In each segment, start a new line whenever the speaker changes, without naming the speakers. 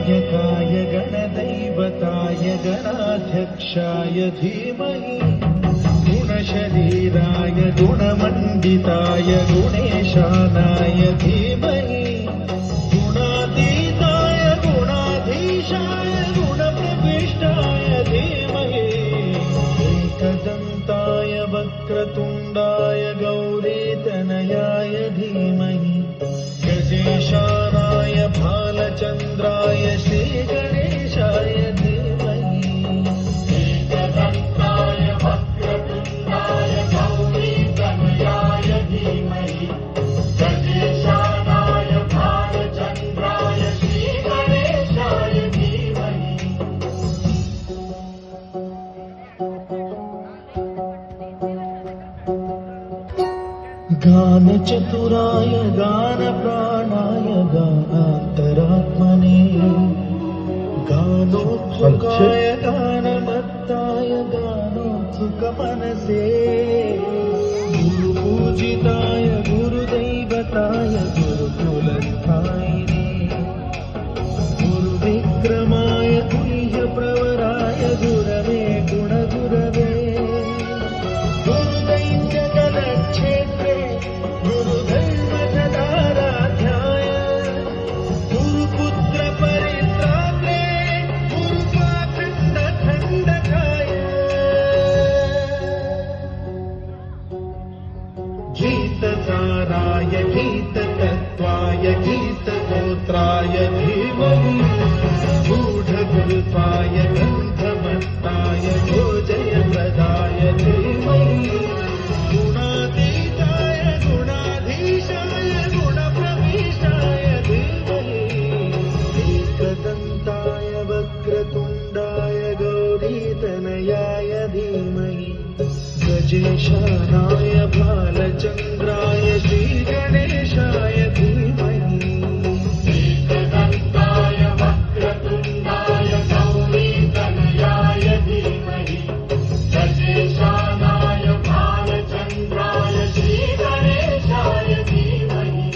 गणनायकाय गणदैवताय गणाध्यक्षाय धीमहि गुणशरीराय गुणमण्डिताय गुणेशानाय धीमहि गुणातीताय गुणाधीशाय गुणप्रविष्टाय धीमहि एकदन्ताय वक्रतुण्डाय गौरीतनयाय धीमहि गजेशानाय भालचन्द्राय श्रीगणेशाय धीमहि एकदन्ताय वक्रतुण्डाय गौरीतनयाय धीमहि गजेशानाय भालचन्द्राय श्रीगणेशाय धीमहि गानचतुराय गानप्राणाय गानान्तरात्मने गानोत्सुकाय गानमत्ताय गानोत्सुकमनसे गुरुपूजिताय गुरुदैवताय गुरुकुलस्थायिने गुरुविक्रमाय गुह्यप्रवराय गुरवे गुणगुरवे गुरुदैत्यगणक्षेत्रे गुरुधर्मधराध्याय गुरुपुत्रपरित्रात्रे गुरुपाखण्डखण्डकाय गीतसाराय गीततत्त्वाय गीतगोत्राय धीमहि गूढगुल्पाय गन्धमत्ताय योजयप्रदाय धीमहि गुणातीताय गुणाधीशाय गुणप्रविष्टाय धीमहि एकदन्ताय वक्रतुण्डाय गौरीतनयाय धीमहि गजेशानाय भालचन्द्राय श्रीगणेशाय धीमहि एकदन्ताय वक्रतुण्डाय गौरीतनयाय धीमहि गजेशानाय भालचन्द्राय श्रीगणेशाय धीमहि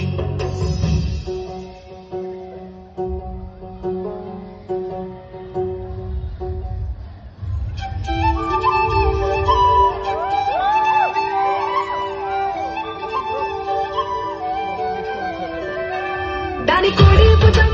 దాని కోడి పుటం